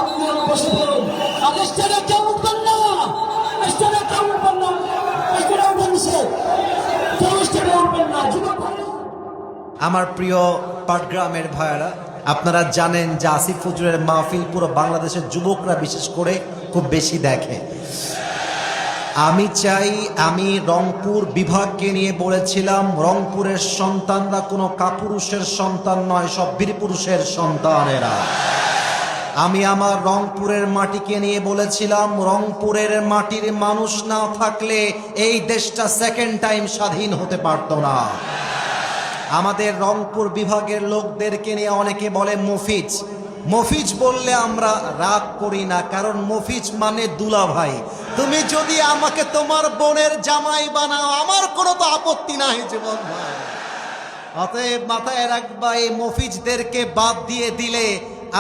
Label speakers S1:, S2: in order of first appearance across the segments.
S1: আপনারা বসে পড়ুন। আর স্টেজে কেউ উঠবেন না, স্টেজে কেউ উঠবেন না, স্টেজে উঠে নিছে, কেউ স্টেজে উঠবেন না। যুবক ভাইরা,
S2: আমার প্রিয় পাটগ্রামের ভাইয়েরা, আপনারা জানেন যে আসিফ হুজুরের মাহফিল পুরো বাংলাদেশের যুবকরা বিশেষ করে খুব বেশি দেখে। আমি চাই, আমি রংপুর বিভাগকে নিয়ে বলেছিলাম, রংপুরের সন্তানরা কোনো কাপুরুষের সন্তান নয়, সব বীরপুরুষের সন্তানেরা। আমি আমার রংপুরের মাটিকে নিয়ে বলেছিলাম, রংপুরের মাটির মানুষ না থাকলে এই দেশটা সেকেন্ড টাইম স্বাধীন হতে পারত না। আমাদের রংপুর বিভাগের লোকদেরকে নিয়ে অনেকে বলে মফিজ। মফিজ বললে আমরা রাগ করি না, কারণ মফিজ মানে দুলা ভাই। তুমি যদি আমাকে তোমার বোনের জামাই বানাও, আমার কোনো তো আপত্তি নাই জীবন ভাই। অতএব মাথায় রাখবা, এই মফিজদেরকে বাদ দিয়ে দিলে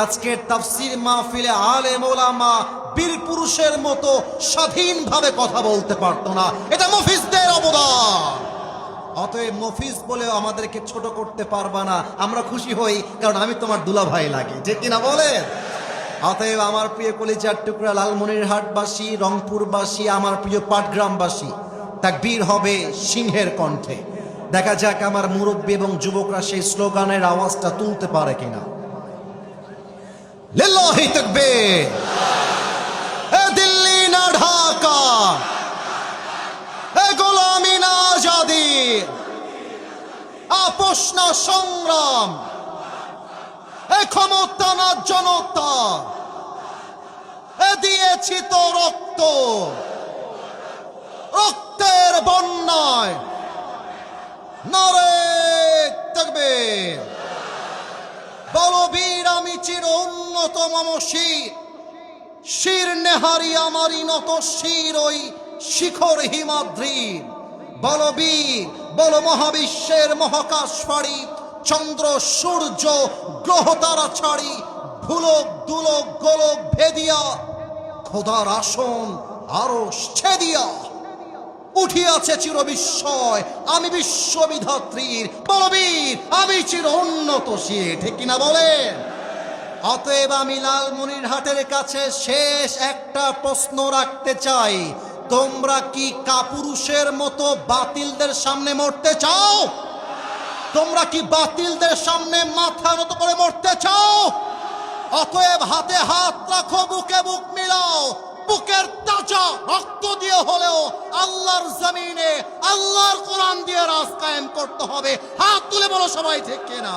S2: আজকের তাফসীর মাহফিলে আলেম ওলামা বীর পুরুষের মতো স্বাধীনভাবে কথা বলতে পারতো না। এটা মফিজদের অবদান। অতএব মফিজ বলেও আমাদেরকে ছোট করতে পারবা না। আমরা খুশি হই, কারণ আমি তোমার দুলা ভাই লাগে, যে কিনা বলেন। অতএব আমার প্রিয় কলিজার টুকরা লালমনিরহাটবাসী, রংপুরবাসী, আমার প্রিয় পাটগ্রামবাসী, তাকবীর হবে সিংহের কণ্ঠে। দেখা যাক আমার মুরব্বী এবং যুবকরা সেই স্লোগানের আওয়াজটা তুলতে পারে কিনা। লিল্লাহি তাকবীর। এ দিল্লি না ঢাকা, এ গোলামি না আজাদি, আপোষ না সংগ্রাম, এ ক্ষমতা না জনতা, এ দিয়েছি তো রক্ত, রক্তের বন্যায় নারে তাকবীর। বলো বীর আমি চির উন্নতম শির, শির নেহারি আমারই নত শির ওই শিখর হিমাদ্রির। বলো বীর, বলো মহাবিশ্বের মহাকাশ ফাড়ি, চন্দ্র সূর্য গ্রহ তারা ছাড়ি, ভুলক দুলক গোলক ভেদিয়া, খোদার আসন আরশ ছেদিয়া উঠিয়াছে চির বিস্ময় আমি বিশ্ববিধাত্রীর। বলো বীর আমি চির উন্নত শির, ঠিক কিনা বলেন। অতএব আমি লালমনিরহাটের কাছে শেষ একটা প্রশ্ন রাখতে চাই, তোমরা কি কাপুরুষের মতো বাতিলদের সামনে মরতে চাও? তোমরা কি বাতিলদের সামনে মাথা নত করে মরতে চাও? অতএব হাতে হাত রাখো, বুকে বুক মিলাও, বুকের তাজা রক্ত দিয়ে হলেও আল্লাহর জমিনে আল্লাহর কোরআন দিয়ে রাজ কায়েম করতে হবে। হাত তুলে বলো সবাই, ঠিক কিনা?